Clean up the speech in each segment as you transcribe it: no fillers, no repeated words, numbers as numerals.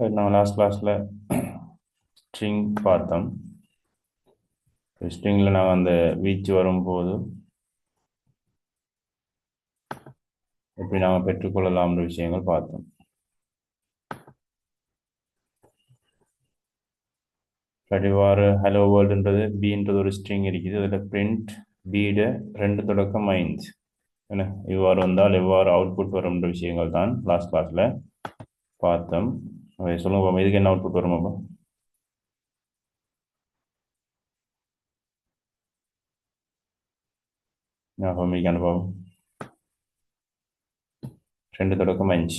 நான் லாஸ்ட் கிளாஸில் ஸ்ட்ரிங் பார்த்தோம். ஸ்ட்ரிங்கில் நாங்கள் அந்த வீச்சு வரும்போது எப்படி நாங்கள் பெற்றுக்கொள்ளலாம்ன்ற விஷயங்கள் பார்த்தோம். இவ்வாறு ஹலோ வேர்ல்டுன்றது பின்றது ஒரு ஸ்ட்ரிங் இருக்குது. அதில் பிரிண்ட் பீட 2 தொடக்கம் 5 என்ன இவ்வாறு வந்தால் எவ்வாறு அவுட்புட் வரும்ன்ற விஷயங்கள் தான் லாஸ்ட் கிளாஸில் பார்த்தோம். சொல்லுங்க பாப்போம், இதுக்கு என்ன அவுட்புட் வரும் அப்போ? ஞாபகம் இருக்க அனுபவம் 2 தொடக்கம் 5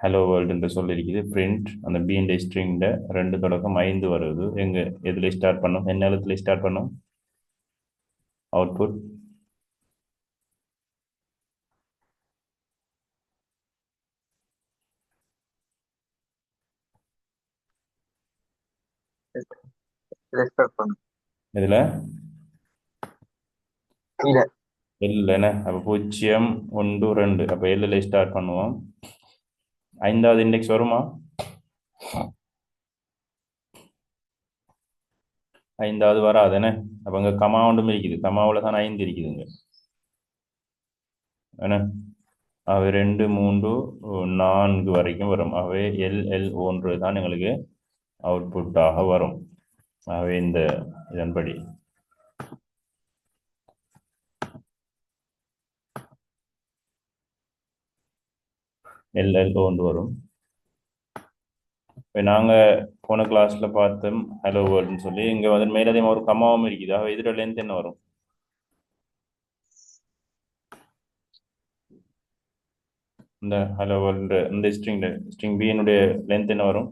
ஹலோ வேர்ல்டுன்ற சொல்லியிருக்குது. பிரிண்ட் அந்த பிஎன்டி ஸ்ட்ரிங்கில் 2 தொடக்கம் 5 வருது. எங்கே எதில் ஸ்டார்ட் பண்ணும்? என்ன எழுத்துல ஸ்டார்ட் பண்ணும் அவுட்புட்? இதில் எல் என்ன அப்போ 0 1 2 அப்போ எல்லில் ஸ்டார்ட் பண்ணுவோம். 5வது இண்டெக்ஸ் வருமா? 5வது வராது என்ன? அப்போ இங்கே கமா ஒன்றும் இருக்குது. கமாவில் தான் 5 இருக்குதுங்க என்ன? அவை 2 3 4 வரைக்கும் வரும். அவை LL1 தான் எங்களுக்கு அவுட்புட்டாக வரும். அவை இந்த இதன்படி LL1 வரும். இப்போ நாங்கள் போன கிளாஸில் பார்த்தோம் ஹலோ வேர்ல்டுன்னு சொல்லி. இங்கே வந்து மேலதையும் ஒரு கமாவும் இருக்குது. அவை இதில் லென்த் என்ன வரும்? இந்த ஹலோ வேர்ல்டு இந்த ஸ்ட்ரிங் பியினுடைய லென்த் என்ன வரும்?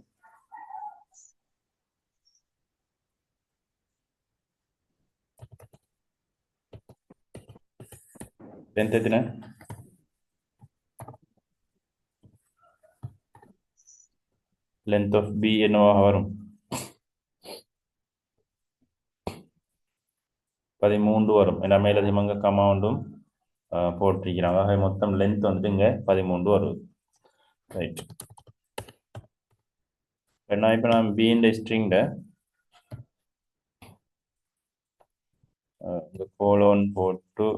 லென்த் எத்தனை? லென்த் ஆஃப் பி என்னவாக வரும்? 13 வரும். ஏன்னா மேலதிகம் அங்கே கமாண்டும் போட்டிருக்கிறாங்க. ஆக மொத்தம் லென்த் வந்துட்டு இங்கே 13 வருது. ரைட். இப்போ நான் பியின் ஸ்ட்ரிங்கில் இந்த கோலோன் போட்டு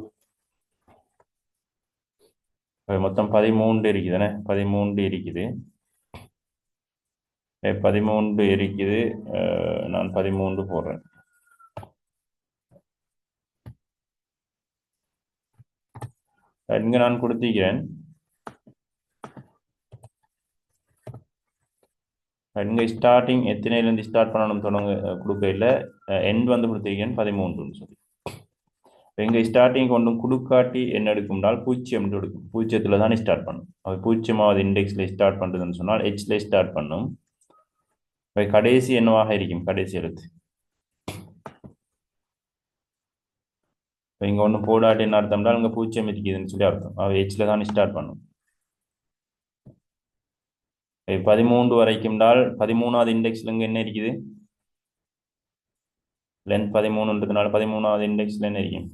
மொத்தம் 13 இருக்குது தானே? 13 இருக்குது. 13 இருக்குது. நான் 13 போடுறேன். இங்கே நான் கொடுத்திருக்கிறேன். இங்கே ஸ்டார்டிங் எத்தனைலேருந்து ஸ்டார்ட் பண்ணணும் தொடங்க கொடுக்கையில் எண்ட் வந்து கொடுத்திருக்கேன் 13ன்னு சொல்லி. எங்கள் ஸ்டார்டிங் கொண்டும் கொடுக்காட்டி என்ன எடுக்கும்னால் 0 எடுக்கும். 0த்தில் தான் ஸ்டார்ட் பண்ணும். அது 0வது இண்டெக்ஸில் ஸ்டார்ட் பண்ணுறதுன்னு சொன்னால் ஹெச்சில் ஸ்டார்ட் பண்ணும். கடைசி என்னவாக இருக்கும்? கடைசி எழுத்து இங்கே ஒன்றும் போடாட்டின்னு அர்த்தம்னால் இங்கே 0 இருக்குதுன்னு சொல்லி அர்த்தம். அது ஹெச்சில் தான் ஸ்டார்ட் பண்ணும். 13 வரைக்கும்னால் 13வது இண்டெக்ஸில் இங்கே என்ன இருக்குது? லென்த் 13ன்றதுனால 13வது இண்டெக்ஸில் என்ன இருக்கும்?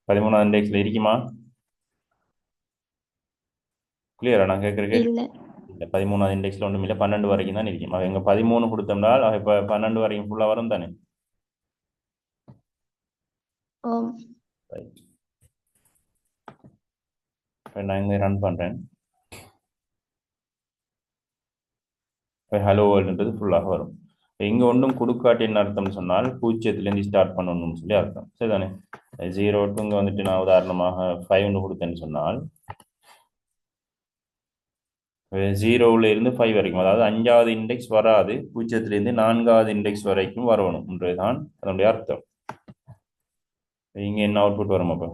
13வது இண்டெக்ஸில் இருக்குமா? கிளியரா நான் கேட்குறேன்? இல்லை, 13வது இண்டெக்ஸில் ஒன்றும் இல்லை. 12 வரைக்கும் தான் இருக்கும். அது எங்கே 13 கொடுத்தோம்னால் இப்போ 12 வரைக்கும் ஃபுல்லாக வரும் தானே? ரைட். இப்போ நான் இங்கே ரன் பண்ணுறேன். இப்போ ஹலோ வேர்ல்டுன்றது ஃபுல்லாக வரும். இங்கே ஒன்றும் கொடுக்காட்டின்னு அர்த்தம்னு சொன்னால் 0லேருந்து ஸ்டார்ட் பண்ணணும்னு சொல்லி அர்த்தம். சரிதானே? 0 டு இங்கே வந்துட்டு நான் உதாரணமாக 5 கொடுத்தேன்னு சொன்னால் 0வில் இருந்து 5 வரைக்கும், அதாவது 5வது இண்டெக்ஸ் வராது, 0லேருந்து 4வது இண்டெக்ஸ் வரைக்கும் வரணும் என்றுதான் அதனுடைய அர்த்தம். இங்கே என்ன அவுட்புட் வரும் அப்போ?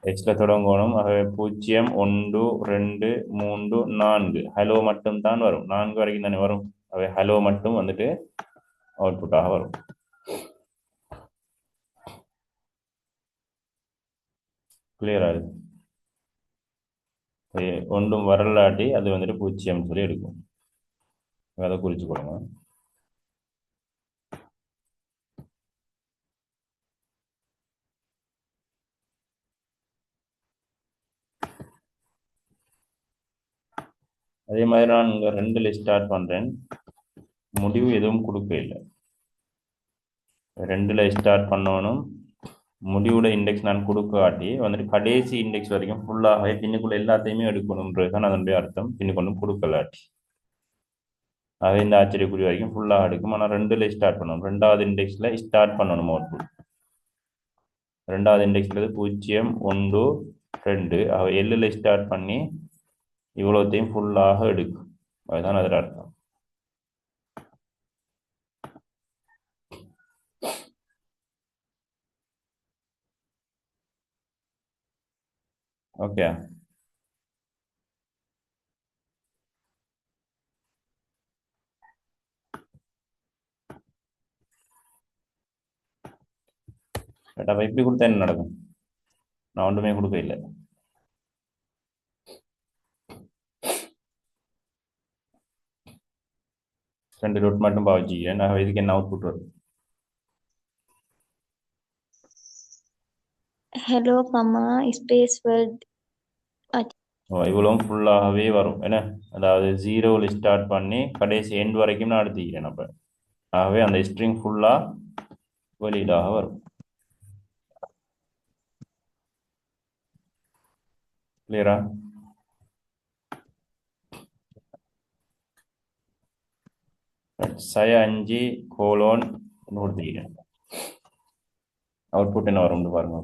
ஹெச்ல தொடங்கணும். ஆகவே 0 1 2 3 4 ஹலோ மட்டும் தான் வரும். 4 வரைக்கும் தானே வரும். அவை ஹலோ மட்டும் வந்துட்டு அவுட்புட்டாக வரும். கிளியரா இருக்கு. ஒன்றும் வரலாட்டி அது வந்துட்டு பூஜ்ஜியம் சொல்லி எடுக்கும். அதை குறிச்சு கொடுங்க. அதே மாதிரி நான் இங்கே ரெண்டுல ஸ்டார்ட் பண்ணுறேன். முடிவு எதுவும் கொடுக்க இல்லை. ரெண்டுல ஸ்டார்ட் பண்ணணும். முடிவோட இண்டெக்ஸ் நான் கொடுக்காட்டி வந்துட்டு கடைசி இண்டெக்ஸ் வரைக்கும் ஃபுல்லாகவே பின்னுக்குள்ள எல்லாத்தையுமே எடுக்கணுன்றது தான் அதனுடைய அர்த்தம். பின்னுக்கு கொடுக்கலாட்டி அதை இந்த ஆச்சரியக்குறி வரைக்கும் ஃபுல்லாக எடுக்கும். ஆனால் ரெண்டுல ஸ்டார்ட் பண்ணணும். ரெண்டாவது இண்டெக்ஸில் ஸ்டார்ட் பண்ணணும் அவுட்புட். ரெண்டாவது இண்டெக்ஸ்ல 0 1 2 எல்லில் ஸ்டார்ட் பண்ணி இவ்வளோத்தையும் ஃபுல்லாக எடுக்கும். அதுதான் அதில் அர்த்தம். ஓகே. அப்போ இப்படி கொடுத்தா என்ன நடக்கும்? நான் ஒன்றுமே கொடுக்க இல்லை. ரெண்டு ரூட் மட்டும் பாவிச்சிக்கிறேன். நான் இதுக்கு என்ன அவுட்புட் வரும்? Hello comma space world. இவ்வளவும் ஃபுல்லாகவே வரும் என்ன. அதாவது 0வில் ஸ்டார்ட் பண்ணி கடைசி எண்ட் வரைக்கும் நான் எடுத்துக்கிறேன். அப்போ ஆகவே அந்த ஸ்ட்ரிங் ஃபுல்லாக வெளியீடாக வரும். கிளியரா? சய 5 கோலோன் கொடுத்துக்கிறேன். அவுட்புட் என்ன வரும்னு பாருங்க.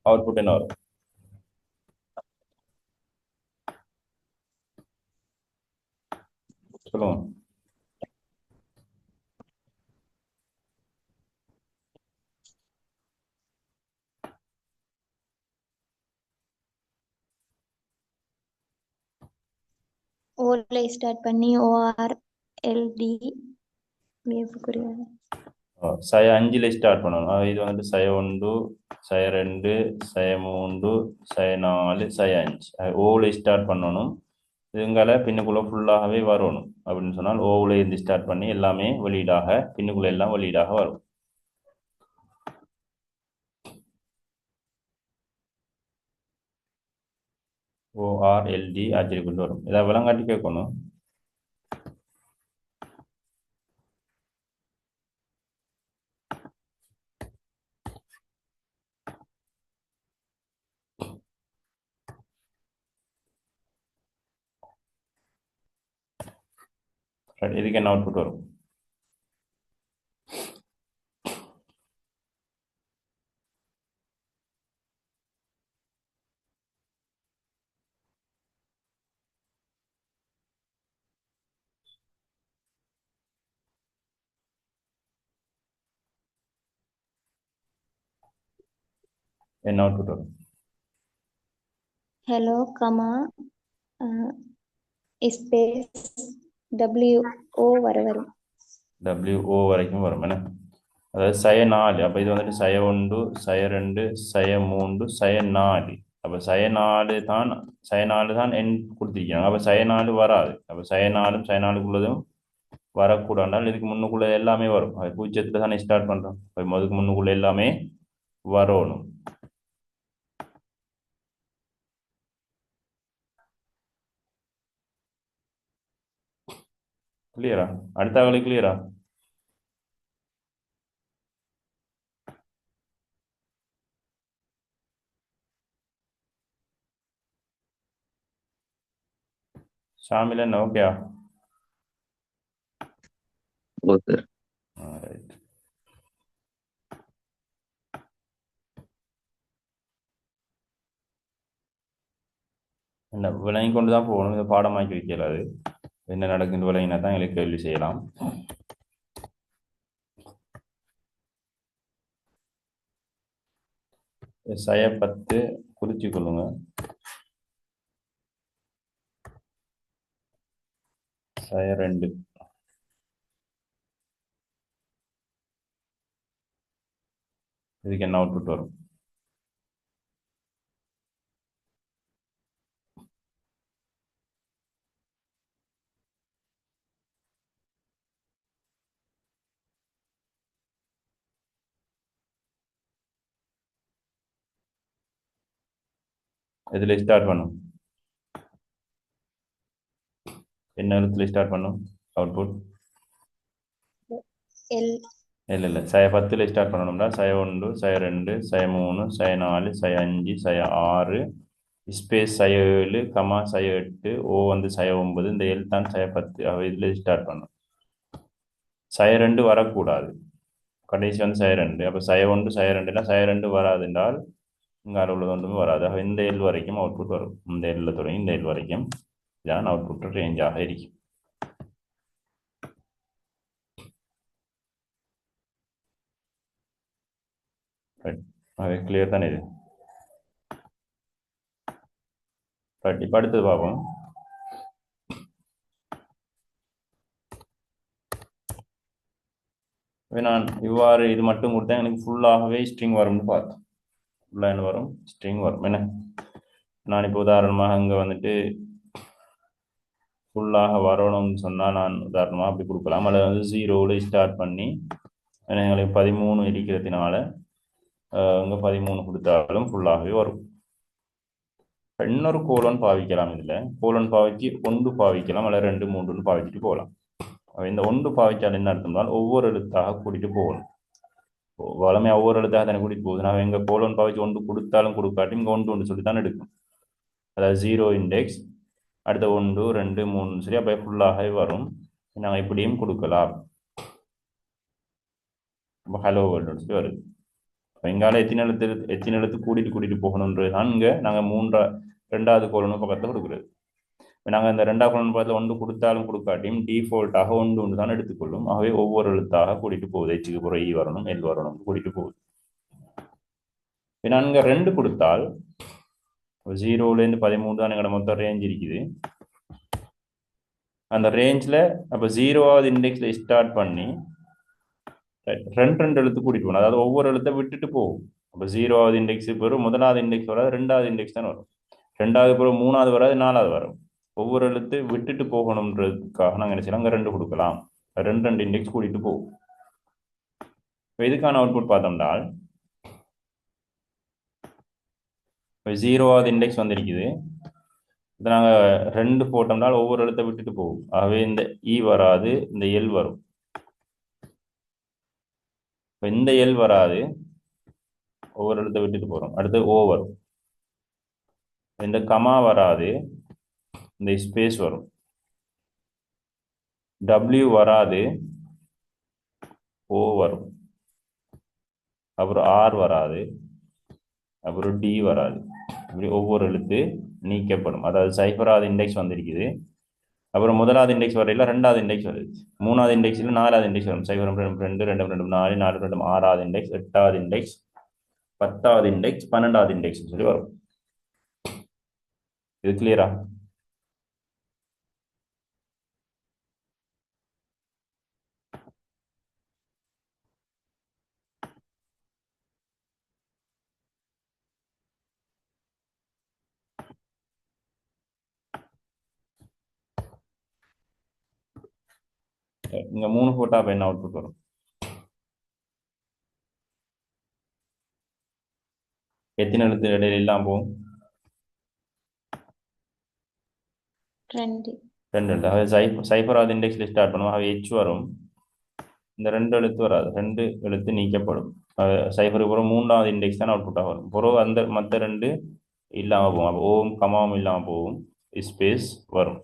அவுட்புட் என்ன வரும்? சொல்லுங்க. ஓல ஸ்டார்ட் பண்ணி ORLD சய 5ல் ஸ்டார்ட் பண்ணணும். இது வந்துட்டு சய 1 சய 2 சய 3 சய 4 சய 5 ஓவில் ஸ்டார்ட் பண்ணணும். இதுங்களை பின்னுக்குள்ள ஃபுல்லாகவே வரணும். அப்படின்னு சொன்னால் ஓவில் இருந்து ஸ்டார்ட் பண்ணி எல்லாமே வெளியீடாக பின்னுக்குள்ள எல்லாம் வெளியீடாக வரும். ORLD ஆச்சரியப்பட்டு வரும். இதை விளங்காட்டி கேட்கணும். இதுக்கு என்ன அவுட்புட் வரும்? என்ன அவுட்புட் வரும்? ஹலோ கமா ஸ்பேஸ் WO வரும். WO வரைக்கும் வரும் என்ன. அதாவது சய 4. அப்போ இது வந்துட்டு சய 1 சய 2 சய 3 சய 4. அப்போ சய 4 தான் எண் கொடுத்துருக்காங்க. அப்போ சய 4 வராது. அப்போ சய 4 சய 4க்குள்ளதும் வரக்கூடாது. இதுக்கு முன்னுக்குள்ள எல்லாமே வரும். அது 0த்தில் தானே ஸ்டார்ட் பண்ணுறோம். அதுக்கு முன்னுக்குள்ள எல்லாமே வரணும். கிளியரா? அடுத்த ஆளுக்கு கிளியரா? ஷாமில் என்ன ஓகேயா? ஓகே. ரைட். என்ன விளங்கி கொண்டு தான் போகணும். இதை பாடமாக்கி வைக்கலாது. என்ன நடக்குது விளங்கினா தான் எங்களுக்கு கேள்வி செய்யலாம். சய 10 குறிச்சு கொள்ளுங்க. சய 2 இதுக்கு என்ன அவுட்புட் வரும்? இதில் ஸ்டார்ட் பண்ணும், என்ன எழுத்துல ஸ்டார்ட் பண்ணும் அவுட்புட்? எல் இல்லை சய 10 ஸ்டார்ட் பண்ணணும்னா சய 1 சய 2 சய 3 சய 4 சய 5 சய 6 ஸ்பேஸ் சய 7 கமா சய 8 ஓ வந்து சய 9 இந்த எல் தான் சய 10. அவ இதில் ஸ்டார்ட் பண்ணும். சய 2 வரக்கூடாது, கடைசி வந்து சய 2. அப்போ சய 1 சய 2னா சய 2 வராது என்றால் இங்கே உள்ளது ஒன்றுமே வராது. ஆக இந்த எல் வரைக்கும் அவுட்புட் வரும். இந்த எல்ல தொடங்கி இந்த எல் வரைக்கும் இதான் அவுட்புட் ரேஞ்சாக இருக்கும். அது கிளியர் தானே இது? இப்போ அடுத்தது பார்ப்போம். நான் இவ்வாறு இது மட்டும் கொடுத்தேன், எனக்கு ஃபுல்லாகவே ஸ்ட்ரிங் வரும்னு பார்த்தோம். ஃபுல்லாக என்ன வரும்? ஸ்ட்ரிங் வரும். என்ன நான் இப்போ உதாரணமாக இங்கே வந்துட்டு ஃபுல்லாக வரணும்னு சொன்னால் நான் உதாரணமாக அப்படி கொடுக்கலாம். அல்லது வந்து 0வில் ஸ்டார்ட் பண்ணி எங்களுக்கு 13 இருக்கிறதுனால இங்கே 13 கொடுத்தாலும் ஃபுல்லாகவே வரும். இன்னொரு கோலன் பாவிக்கலாம். இதில் கோலன் பாவிச்சு 1 பாவிக்கலாம், அல்லது 2 3ன்னு பாவிச்சுட்டு போகலாம். இந்த 1 பாவிச்சால் என்ன அர்த்தம்னால் ஒவ்வொரு எழுத்தாக கூட்டிட்டு போகணும். வளமையாக ஒவ்வொரு எழுத்தாக தானே கூட்டிட்டு போகுது. நான் எங்கள் கோலன் பாவிச்சு 1 கொடுத்தாலும் கொடுக்காட்டி இங்கே 1 சொல்லி தான் எடுக்கும். அதாவது 0 இண்டெக்ஸ் அடுத்த 1 2 3 சரி. அப்போ ஃபுல்லாகவே வரும். நாங்கள் இப்படியும் கொடுக்கலாம். இப்போ ஹலோ வேர்ல்டு சொல்லி வருது. எங்கால எத்தனை எழுத்து கூட்டிட்டு போகணுன்றது தான் இங்கே நாங்கள் 2வது கோலனும் பக்கத்தில் கொடுக்குறது. இப்போ நாங்கள் இந்த 2வது கோலன் பக்கத்தில் 1 கொடுத்தாலும் கொடுக்காட்டியும் டிஃபால்ட்டாக 1 தான் எடுத்துக்கொள்ளும். ஆகவே ஒவ்வொரு எழுத்தாக கூட்டிட்டு போகுது. எச்சுக்கு புற இ வரணும், எல் வரணும், கூட்டிட்டு போகுது. இப்போ நான் இங்கே 2 கொடுத்தால் 0லேருந்து 13 தான் எங்களோட மொத்தம் ரேஞ்ச் இருக்குது. அந்த ரேஞ்சில் அப்போ 0வது இண்டெக்ஸில் ஸ்டார்ட் பண்ணி 2 எழுத்து கூட்டிட்டு போகணும். அதாவது ஒவ்வொரு எழுத்தை விட்டுட்டு போகும். அப்போ 0வது இண்டெக்ஸ் வரும், 1வது இண்டெக்ஸ் வராது, 2வது இண்டெக்ஸ் தான் வரும், 2வது பிறகு 3வது வராது, 4வது வரும். ஒவ்வொரு எழுத்து விட்டுட்டு போகணுன்றதுக்காக நாங்கள் என்ன செய்யலாம், அங்கே 2 கொடுக்கலாம். 2 இண்டெக்ஸ் கூட்டிட்டு போகும். இப்போ இதுக்கான அவுட்புட் பார்த்தோம்னா இப்போ 0வது இண்டெக்ஸ் வந்திருக்குது. இதை நாங்கள் 2 போட்டோம்னா ஒவ்வொரு எழுத்தை விட்டுட்டு போகும். ஆகவே இந்த இ வராது, இந்த எல் வரும். இப்போ இந்த எல் வராது, ஒவ்வொரு எழுத்தை விட்டுட்டு போகிறோம். அடுத்து ஓ வரும். இந்த கமா வராது, இந்த ஸ்பேஸ் வரும். டபிள்யூ வராது, ஓ வரும். அப்புறம் ஆர் வராது, அப்புறம் டி வராது. இப்படி ஒவ்வொரு எழுத்து நீக்கப்படும். அதாவது சைஃபராவது இண்டெக்ஸ் வந்திருக்குது. அப்புறம் 1வது இண்டெக்ஸ் வரையில் 2வது இண்டெக்ஸ் வருது, 3வது இண்டெக்ஸில் 4வது இண்டெக்ஸ் வரும். சைஃபர் 2 2 2 4 4 2 6வது இண்டெக்ஸ், 8வது இண்டெக்ஸ், 10வது இண்டெக்ஸ், 12வது இண்டெக்ஸ் சொல்லி வரும். இது கிளியரா? இங்க 3 போட்டா அப்ப என்ன அவுட்புட் வரும்? எத்தனை எழுத்து இடையில இல்லாம போகும்? 2 2 எழுத்து. அதாவது சைஃபராவது இண்டெக்ஸ்ல ஸ்டார்ட் பண்ணுவோம். அவை ஹெச் வரும். இந்த 2 எழுத்து வராது, 2 எழுத்து நீக்கப்படும். சைஃபருக்கு பிறகு 3வது இண்டெக்ஸ் தான் அவுட்புட்டாக வரும். பிறகு அந்த மற்ற 2 இல்லாமல் போகும். அப்போ ஓம் கமாவும் இல்லாமல் போகும், ஸ்பேஸ் வரும்.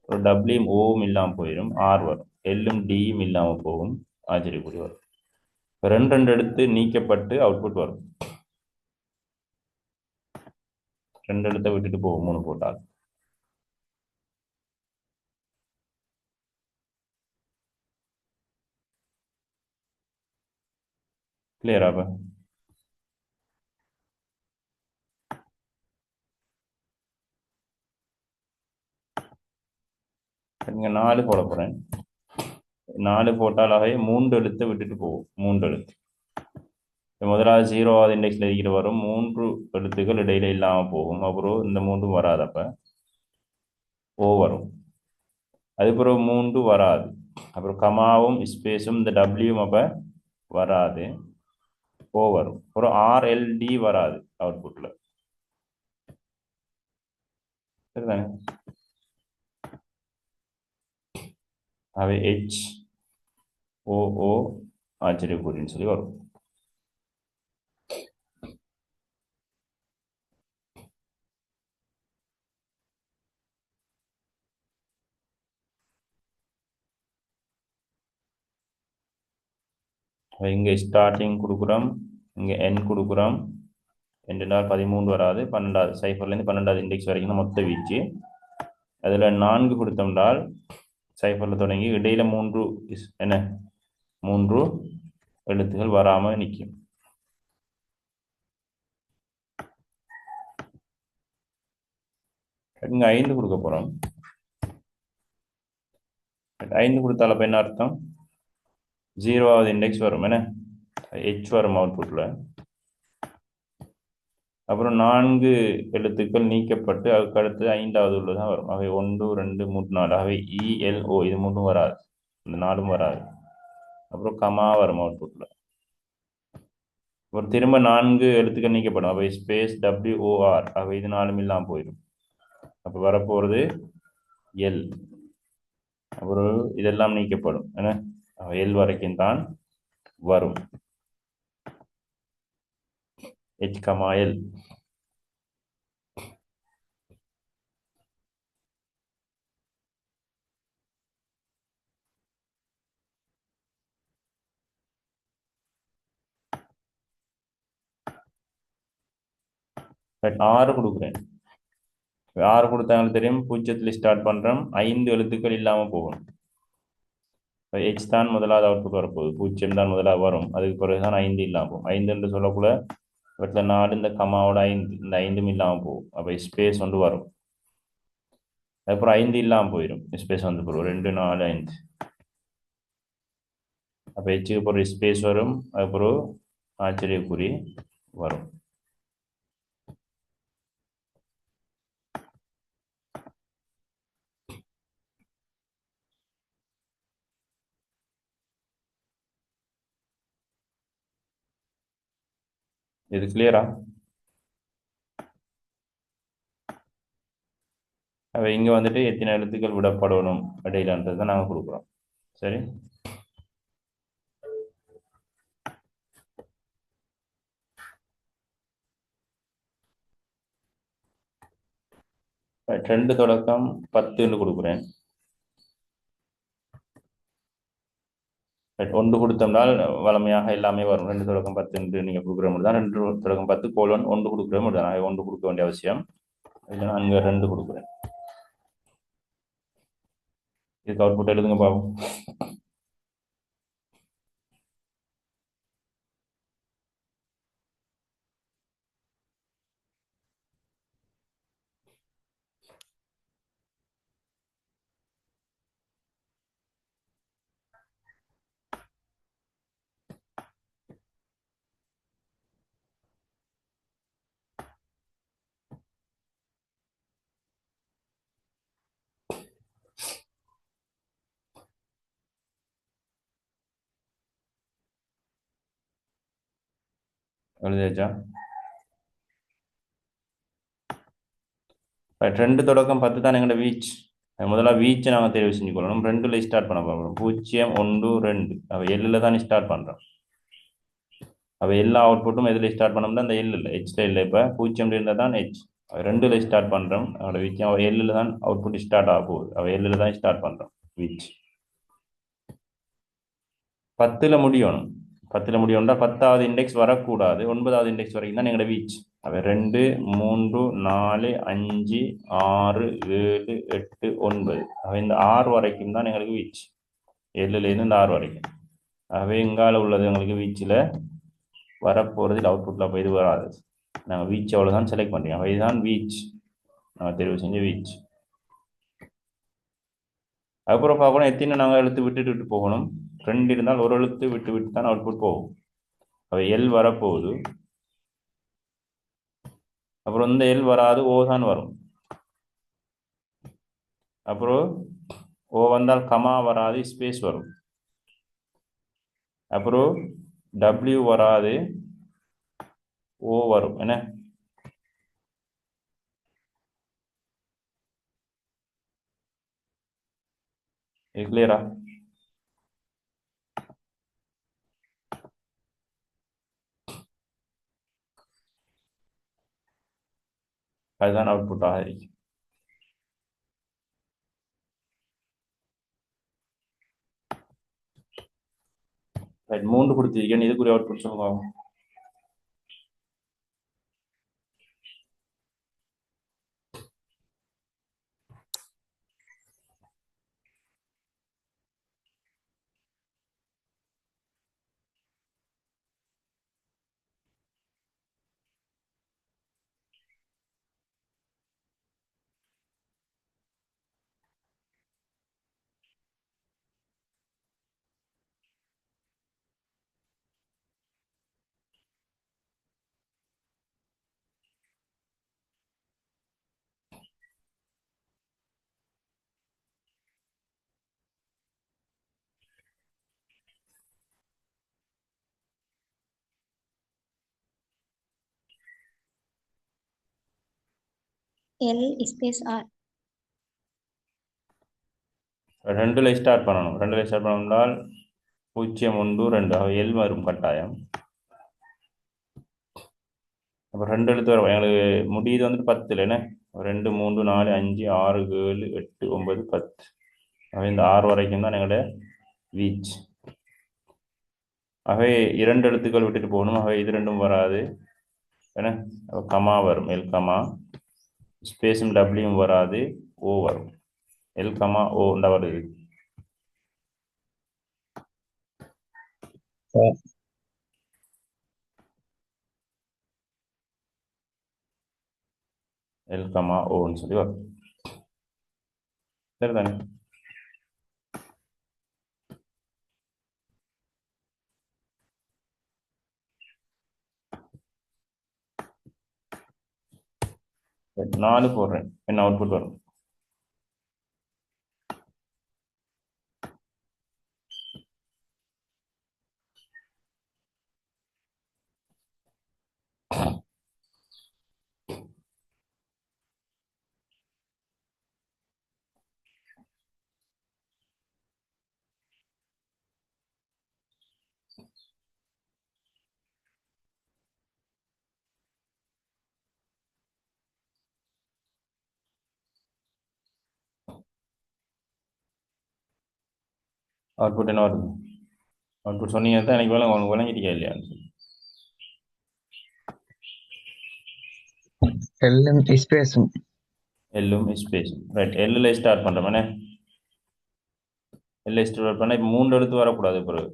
ஒரு டபிள்யூம் ஓவும் இல்லாமல் போயிடும், ஆர் வரும். எல்லும் டியும் இல்லாமல் போகும், ஆச்சரியக்குறி வரும். 2 எழுத்து நீக்கப்பட்டு அவுட்புட் வரும். 2 எழுத்தை விட்டுட்டு போகும் 3 போட்டால். கிளியரா? இங்கே 4 போட போகிறேன். 4 போட்டாலாகவே 3 எழுத்தை விட்டுட்டு போகும். 3 எழுத்து முதலாவது 0வது இண்டெக்ஸில் இருக்கிற வரும் 3 எழுத்துக்கள் இடையில இல்லாமல் போகும். அப்புறம் இந்த 3 வராதப்ப ஓ வரும். அதுக்கப்புறம் 3 வராது. அப்புறம் கமாவும் ஸ்பேஸும் இந்த டபிள்யூவும் அப்போ வராது, ஓ வரும். அப்புறம் ஆர்எல்டி வராது அவுட்புட்டில். சரிதானே? அவை ஹெச் ஓ ஆச்சரியக்குறின்னு சொல்லி வரும். இங்கே ஸ்டார்டிங் கொடுக்குறோம், இங்கே என் கொடுக்குறோம். 2 13 வராது, 12வது சைஃபர்லேருந்து 12வது இண்டெக்ஸ் வரைக்கும் தான் மொத்த வீச்சு. அதில் 4 கொடுத்தோம்னால் சைஃபரில் தொடங்கி இடையில 3 எழுத்துகள் வராமல் நிற்கும். இங்கே 5 கொடுக்க போகிறோம். 5 கொடுத்தால இப்போ என்ன அர்த்தம்? 0வது இண்டெக்ஸ் வரும், ஹெச் வரும் அவுட்புட்டில். அப்புறம் 4 எழுத்துக்கள் நீக்கப்பட்டு அதுக்கு அடுத்து 5வது உள்ளதான் வரும். அவை 1 2 3 4. அவை இஎல்ஓ இது 3 வராது, இந்த 4 வராது. அப்புறம் கமா வரும் அவுட்புட்டில். அப்புறம் திரும்ப 4 எழுத்துக்கள் நீக்கப்படும். அவை ஸ்பேஸ் டபிள்யூஓஆர். அவை இது 4 இல்லாமல் போயிடும். அப்போ வரப்போகிறது எல். அப்புறம் இதெல்லாம் நீக்கப்படும். எல் வரைக்கும் தான் வரும். H comma L. ஆறு கொடுக்குறேன். 6 கொடுத்தாங்களுக்கு தெரியும், 0ல் ஸ்டார்ட் பண்ணுறோம். 5 எழுத்துக்கள் இல்லாமல் போகும். ஹெச் தான் முதலாவது அவுட்புட் வரப்போகுது. 0 தான் முதலாக வரும். அதுக்கு பிறகு தான் 5 இல்லாமல் போகும். 5 என்று சொல்லக்குள்ள வீட்டில் 4 இந்த கமாவோட 5 இந்த 5ம் இல்லாமல் போகும். அப்போ ஸ்பேஸ் ஒன்று வரும். அதுக்கப்புறம் 5 இல்லாமல் போயிடும். ஸ்பேஸ் வந்து போகும் 2 4 5. அப்போ ஹெச்சுக்கு பிறகு ஸ்பேஸ் வரும். அதுக்கப்புறம் ஆச்சரியக்குறி வரும். இது கிளியரா? அவை இங்கே வந்துட்டு எத்தனை எழுத்துக்கள் விடப்படணும் இடையிலன்றது தான் நாங்கள் கொடுக்குறோம். சரி, ரெண்டு தொடக்கம் 10 கொடுக்குறேன். 1 கொடுத்தோம்னால் வளமையாக எல்லாமே வரும். 2 தொடக்கம் 10 நீங்கள் கொடுக்குற மாதிரி தான். 2 தொடக்கம் 10 கோலன் 1 கொடுக்குற மாதிரி தான். 1 கொடுக்க வேண்டிய அவசியம் இல்லை. நான் அங்கே 2 கொடுக்குறேன். இதுக்கு அவுட்புட் எழுதுங்க பாவம். எழுதியாச்சா? 2 தொடக்கம் 10 தான் எங்களோட வீச். முதல்ல வீச்சை நாங்கள் தெரிவு செஞ்சுக்கொள்ளணும். 2ல் ஸ்டார்ட் பண்ண போகிறோம். 0 1 2. அவ எல்லில் தான் ஸ்டார்ட் பண்ணுறோம். அவ எல்லா அவுட்புட்டும் எதில் ஸ்டார்ட் பண்ணோம்னா அந்த எல் இல்லை, ஹெச்ல இல்லை. இப்போ 0 இருந்தால் தான் ஹெச். 2ல் ஸ்டார்ட் பண்ணுறோம். அவளோட வீச்சு அவள் எல்லில் தான் அவுட்புட் ஸ்டார்ட் ஆக போகுது. அவள் எல்லில் தான் ஸ்டார்ட் பண்ணுறோம் வீச். 10ல் முடியணும். 10ல் முடியணும்னா 10வது இண்டெக்ஸ் வரக்கூடாது. 9வது இண்டெக்ஸ் வரைக்கும் தான் எங்களோட வீச். அவள் 2 3 4 5 6 7 8 9. அவள் இந்த 6 வரைக்கும் தான் எங்களுக்கு வீச். எல்லுலேருந்து இந்த 6 வரைக்கும். ஆகவே இங்கால உள்ளது எங்களுக்கு வீச்சில் வரப்போகிறதில் அவுட்புட்டில் அப்போ இது வராது. நாங்கள் வீச் அவ்வளோதான் செலக்ட் பண்ணுறோம். அப்போ இதுதான் வீச், நாங்கள் தெரிவு செஞ்ச வீச். அதுக்கப்புறம் பார்க்கணும் எத்தனை நாங்கள் எழுத்து விட்டுட்டு விட்டு போகணும். 2 இருந்தால் ஒரு எழுத்து விட்டு விட்டு தான் அவுட்புட் போகும். அப்போ எல் வரப்போகுது. அப்புறம் இந்த எல் வராது, ஓ தான் வரும். அப்புறம் ஓ வந்தால் கமா வராது, ஸ்பேஸ் வரும். அப்புறம் டபிள்யூ வராது, ஓ வரும். என்ன இது கிளியரா? அதுதான் அவுட்புட் ஆகிருக்கு. ரைட், 3 கொடுத்திருக்கேன். இதுக்குரிய அவுட்புட் சொல்லுங்க. L space R. 2ல் ஸ்டார்ட் பண்ணணும். 2ல் ஸ்டார்ட் பண்ணால் 0 1 2 எல் வரும் கட்டாயம். அப்போ 2 எழுத்து வரும். எங்களுக்கு முடியுது வந்துட்டு 10ல். என்ன 2 3 4 5 6 7 8 9 10. இந்த 6 வரைக்கும் தான் எங்களோட வீச். ஆகவே 2 எழுத்துக்கள் விட்டுட்டு போகணும். ஆகவே இது ரெண்டும் வராது. என்ன கமா வரும், எல் கமா. ஸ்பேஸும் டபிள்யூவும் வராது, ஓ வரும். எல் கமா ஓ வருது. எல் கமா ஓன்னு சொல்லி வரும். சரிதானே? சரி, 4 போடுறேன். என்ன அவுட்புட் வரும்? அவுட்புட் என்ன வருது? அவுட்புட் சொன்னீங்க தான் எனக்கு உங்களுக்கு விளங்கிட்டீங்க இல்லையான்னு சொல்லி. எல்லும் ஸ்பேஸும். எல்லும் ஸ்பேஸும். ரைட், எல்லில் ஸ்டார்ட் பண்ணுறோம். என்ன எல்லை ஸ்டார்ட் பண்ணால் இப்போ 3 எழுத்து வரக்கூடாது பிறகு.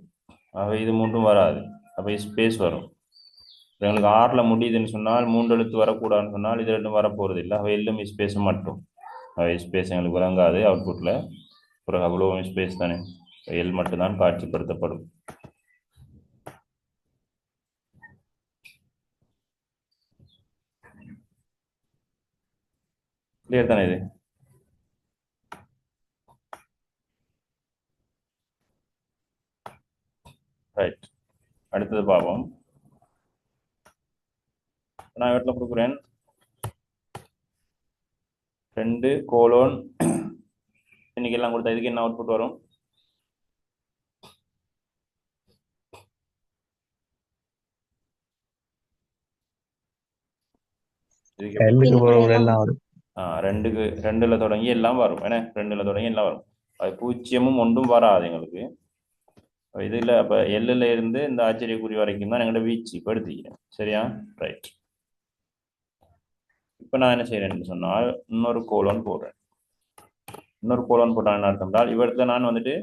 ஆகவே இது 3ம் வராது. அப்போ ஸ்பேஸ் வரும். எங்களுக்கு 6ல் முடியுதுன்னு சொன்னால் 3 எழுத்து வரக்கூடாதுன்னு சொன்னால் இது ரெண்டும் வரப்போகிறது இல்லை. அவை எல்லும் ஸ்பேஸும் மட்டும். அவை ஸ்பேஸ் எங்களுக்கு விளங்காது அவுட்புட்டில். பிறகு அவ்வளோ ஸ்பேஸ் தானே, எல் மட்டும்தான் காட்சிப்படுத்தப்படும். கிளியர் தானே இது? ரைட், அடுத்தது பார்ப்போம். நான் இடத்துல கொடுக்குறேன் 2 கோலோன் இன்னைக்கு எல்லாம் கொடுத்தா இதுக்கு என்ன அவுட்புட் வரும்? எல்லுக்கு போகிற எல்லாம் வரும். 2ல் தொடங்கி எல்லாம் வரும். ஏன்னா 2ல் தொடங்கி எல்லாம் வரும். அது 0ம் 1ம் வராது எங்களுக்கு. இதில் அப்போ எல்லில் இருந்து இந்த ஆச்சரியக்குறி வரைக்கும் தான் எங்களோட வீச்சு இப்போ எடுத்துக்கிறேன். சரியா? ரைட். இப்போ நான் என்ன செய்கிறேன்னு சொன்னால் இன்னொரு கோலோன் போடுறேன். இன்னொரு கோலோன் போட்டான்னு அர்த்தம்டால் இவரத்தில் நான் வந்துட்டு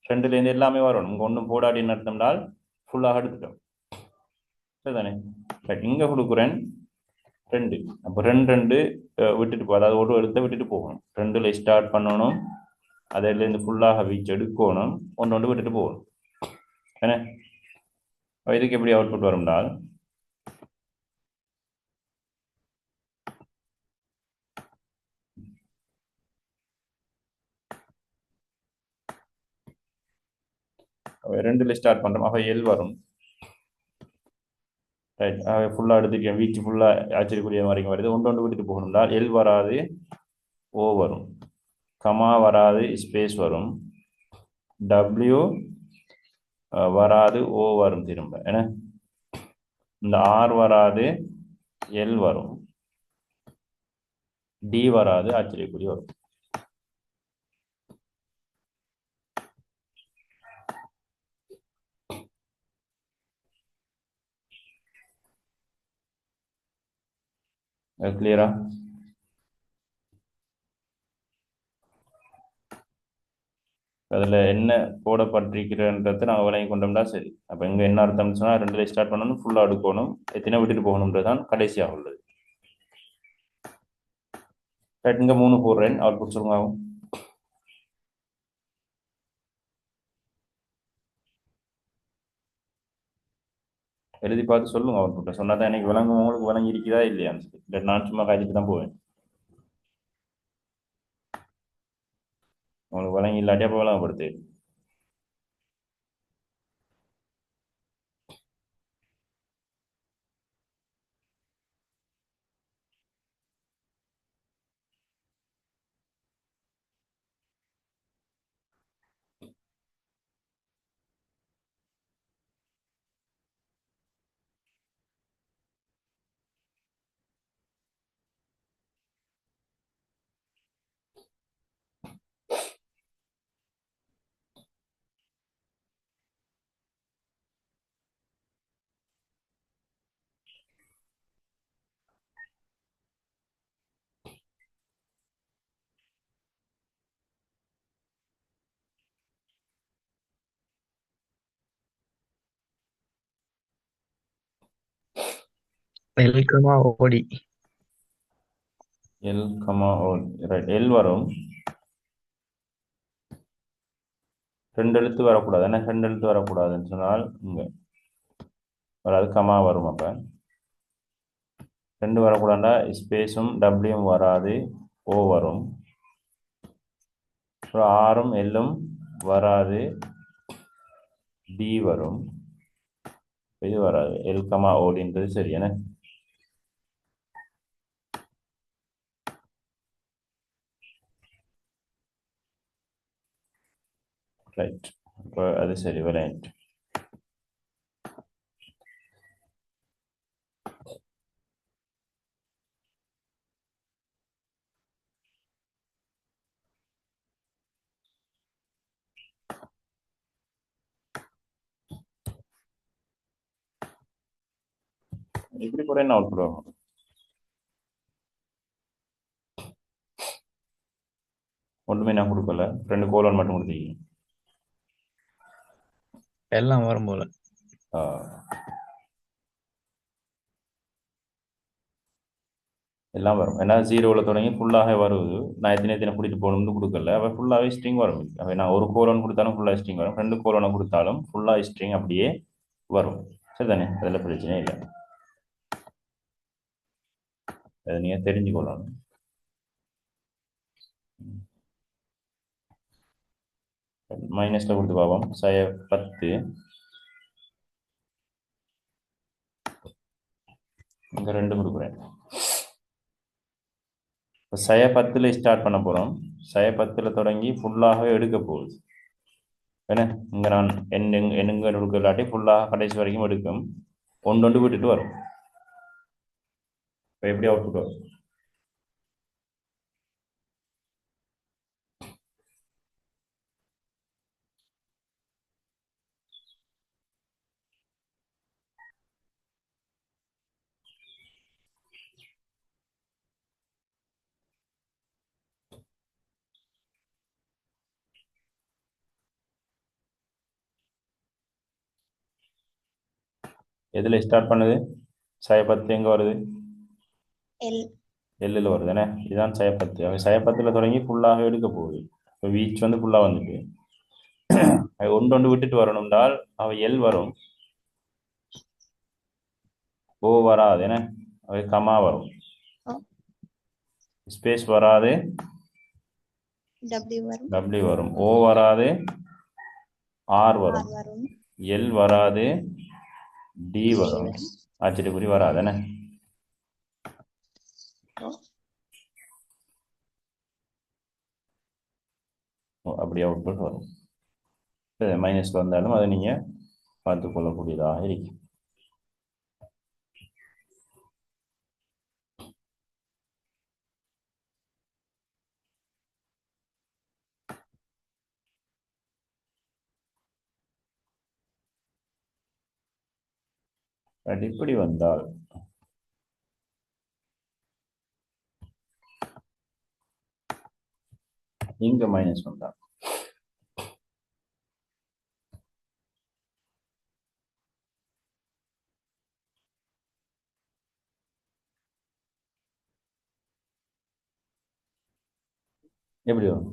2லேருந்து எல்லாமே வரணும். இங்கே ஒன்றும் போடாட்டின்னு அர்த்தம்டால் ஃபுல்லாக எடுத்துட்டோம். சரிதானே? ரைட், இங்கே கொடுக்குறேன் 2. அப்போ 2 விட்டுட்டு போ, அதாவது ஒரு எழுத்தை விட்டுட்டு போகணும். 2ல் ஸ்டார்ட் பண்ணணும், அதிலிருந்து ஃபுல்லாக வீச்சு எடுக்கணும், ஒன்று ஒன்று விட்டுட்டு போகணும். என்ன அப்ப இதுக்கு எப்படி அவுட்புட் வரும்னால் ரெண்டுல ஸ்டார்ட் பண்ணுறோம். அப்போ எல் வரும். ரைட், ஃபுல்லாக எடுத்துருக்கேன், வீச்சு ஃபுல்லாக ஆச்சரியக்கூடிய மாதிரி வருது. ஒன்று ஒன்று விட்டுட்டு போகணும்னா எல் வராது, ஓ வரும். கமா வராது, ஸ்பேஸ் வரும். டபிள்யூ வராது, ஓ வரும் திரும்ப. ஏன்னா இந்த ஆர் வராது, எல் வரும். டி வராது, ஆச்சரியக்கூடிய வரும். கிளியரா? அதில் என்ன போடப்பட்டிருக்கிறன்றதை நாங்கள் விளங்கி கொண்டோம்னா சரி. அப்போ இங்கே என்ன அர்த்தம்னு சொன்னால் ரெண்டுல ஸ்டார்ட் பண்ணணும், ஃபுல்லாக எடுக்கணும், எத்தனை விட்டுட்டு போகணுன்றது தான் கடைசியாக உள்ளது. ரைட், இங்கே 3 போடுறேன், அவுட்புட் சொல்லுங்க ஆகும். எழுதி பார்த்து சொல்லுங்க அவுட்புட்டை. சொன்னால் தான் எனக்கு விளங்கும், உங்களுக்கு விளங்கி இருக்குதா இல்லையான்னு சொல்லி. இல்லை நான் சும்மா காய்ச்சிட்டு தான் போவேன். உங்களுக்கு விளங்கி இல்லாட்டி அப்போ விளங்கப்படுத்து. L, OD. L comma O. Right, L வரும். 2 எழுத்து வரக்கூடாது. ஏன்னா 2 எழுத்து வரக்கூடாதுன்னு சொன்னால் இங்கே வராது, கமா வரும். அப்போ 2 வரக்கூடாதுன்னா ஸ்பேஸும் டபிள்யூவும் வராது, ஓ வரும். அப்புறம் ஆரும் எல்லும் வராது, டி வரும். இது வராது, எல் கமா ஓடின்றது சரி. என்ன ரைட், இப்போ அது சரி விளையாட்டு. இப்படி கூட என்ன அவுட்புட் வரும்? ஒன்றுமே நான் கொடுக்கல, 2 கோலன் மட்டும் கொடுத்தீங்க. எல்லாம் வரும் போல. எல்லாம் வரும். ஏன்னா 0வில் தொடங்கி ஃபுல்லாக வருது. நான் எத்தனை கூட்டிகிட்டு போகணும்னு கொடுக்கல, அவள் ஃபுல்லாகவே ஸ்ட்ரிங் வரும். அவை நான் ஒரு கோலன் கொடுத்தாலும் ஃபுல்லாக ஸ்ட்ரிங் வரும், 2 கோலனை கொடுத்தாலும் ஃபுல்லாக ஸ்ட்ரிங் அப்படியே வரும். சரிதானே? அதில் பிரச்சனை இல்லை. அதை நீங்கள் தெரிஞ்சுக்கொள்ளணும். மைனஸில் கொடுத்து பார்ப்போம். 10 இங்கே 2 கொடுக்குறேன். இப்போ 10ல் ஸ்டார்ட் பண்ண போகிறோம். 10ல் தொடங்கி ஃபுல்லாகவே எடுக்க போகுது. ஏன்னா இங்கே நான் எண்ணுங்க எடுக்க இல்லாட்டி ஃபுல்லாக கடைசி வரைக்கும் எடுக்கும், ஒன்று விட்டுட்டு வரும். இப்போ எப்படி அவுட்புட் வரும்? எதில் ஸ்டார்ட் பண்ணுது? 10 எங்கே வருது? எல். எல்லில் வருது. என்ன இதுதான் 10. 10ல் தொடங்கி ஃபுல்லாக எடுக்க போகுது. இப்போ வீச் வந்து ஃபுல்லாக வந்துட்டு ஒன்று ஒன்று விட்டுட்டு வரணும்னால் அவை எல் வரும், ஓ வராது என்ன, அவை கமா வரும், ஓ ஸ்பேஸ் வராது, டபிள்யூ வரும், டபிள்யூ வரும், ஓ வராது, ஆர் வரும், ஆர் வரும், எல் வராது, டி டி வரும், வரும். ஆச்சரியக்குறி வராது என்ன. ஓ அப்படி அவுட்புட் வரும். மைனஸ் வந்தாலும் அதை நீங்கள் பார்த்து கொள்ளக்கூடியதாக இருக்கும். பட் இப்படி வந்தால் இங்க மைனஸ் வந்தால் எப்படி வரும்?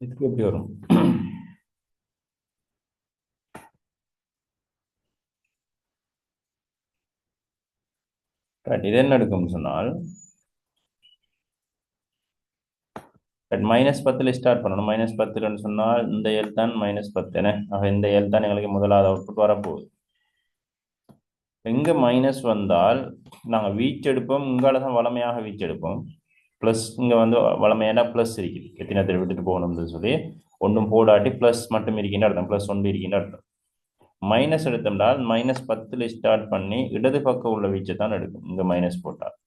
இதுக்கு எப்படி வரும்? இது என்ன எடுக்கும்னு சொன்னால் -10 ஸ்டார்ட் பண்ணணும். -10 சொன்னால் இந்த எல் தான் -10 ஆக இந்த எல் தான் எங்களுக்கு முதலாவது அவுட்புட் வரப்போகுது. எங்க மைனஸ் வந்தால் நாங்கள் வீச்சு எடுப்போம், இங்கால தான் வளமையாக வீச்சு எடுப்போம். ப்ளஸ் இங்கே வந்து வளமையான ப்ளஸ் இருக்குது, எத்தனை விட்டுட்டு போகணும்னு சொல்லி ஒன்றும் போடாட்டி ப்ளஸ் மட்டும் இருக்கின்ற அர்த்தம், +1 இருக்கின்ற அர்த்தம். மைனஸ் எடுத்தோம்னால் -10 ஸ்டார்ட் பண்ணி இடது பக்கம் உள்ள வீச்சை தான் எடுக்கும். இங்கே மைனஸ் போட்டால்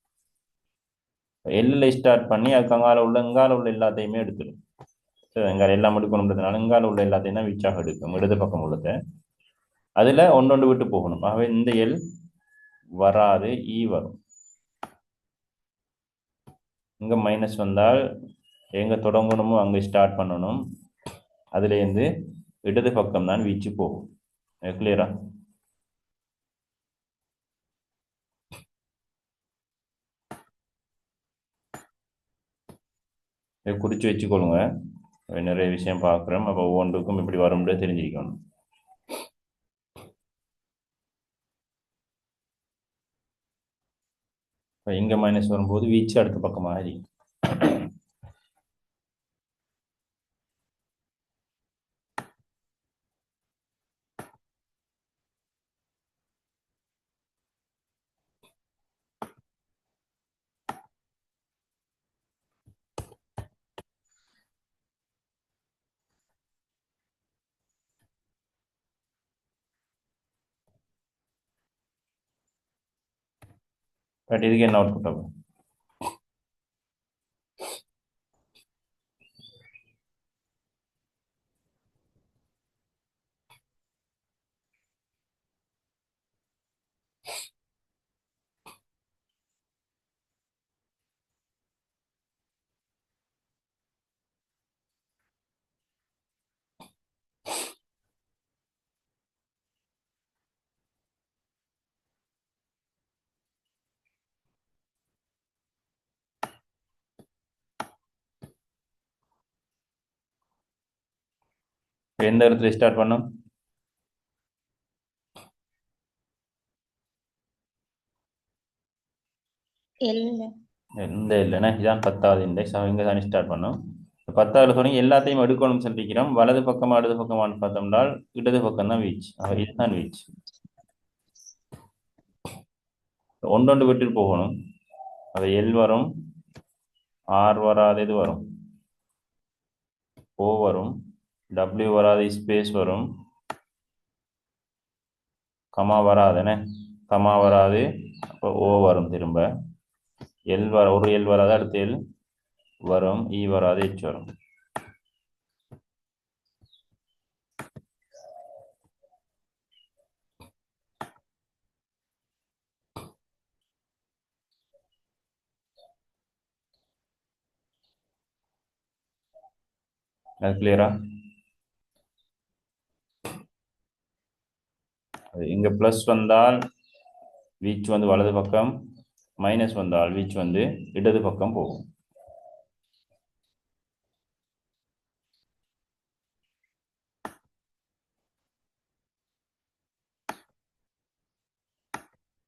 எல்லில் ஸ்டார்ட் பண்ணி அதுக்கு இங்கால உள்ள எல்லாத்தையுமே எடுத்துடும். இங்கே எல்லாம் எடுக்கணுன்றதுனால இங்கால உள்ள எல்லாத்தையும் தான் வீச்சாக எடுக்கும், இடது பக்கம் உள்ளதை. அதில் ஒன்றொன்று விட்டு போகணும். ஆகவே இந்த எல் வராது, இ வரும். இங்கே மைனஸ் வந்தால் எங்கே தொடங்கணுமோ அங்கே ஸ்டார்ட் பண்ணணும், அதுலேருந்து இடது பக்கம் தான் வீச்சு போகும். கிளியரா? இதை குறித்து வச்சுக்கொள்ளுங்க, நிறைய விஷயம் பார்க்குறோம். அப்போ ஒவ்வொன்றுக்கும் இப்படி வரும்னு தெரிஞ்சுக்கணும். இப்போ இங்கே மைனஸ் வரும்போது வீச்சு அடுத்த பக்கமாக இருக்கும். பட் இதுக்கு என்ன அவுட்புட் ஆகும்? எந்த இடத்துல ஸ்டார்ட் பண்ணும்? எந்த இல்லைன்னா இதான் 10வது இண்டெக்ஸ். இங்கே தான் ஸ்டார்ட் பண்ணும். 10வது தொடங்கி எல்லாத்தையும் எடுக்கணும்னு சொல்லிக்கிறோம். வலது பக்கமா இடது பக்கமானு பார்த்தோம்னால் இடது பக்கம் தான் வீச். இதுதான் வீச். ஒன்றொன்று விட்டுட்டு போகணும். அது எல் வரும், ஆர் வராது, இது வரும், ஓ வரும், டபிள்யூ வராது, ஸ்பேஸ் வரும், கமா வராதுன்னு, கமா வராது, அப்போ ஓ வரும். திரும்ப எல் வர ஒரு எல் வராது, அடுத்த எல் வரும், இ வராது, ஹெச் வரும். அது கிளியரா? இங்க ப்ளஸ் வந்தால் வீச்சு வந்து வலது பக்கம், மைனஸ் வந்தால் வீச்சு வந்து இடது பக்கம் போகும்.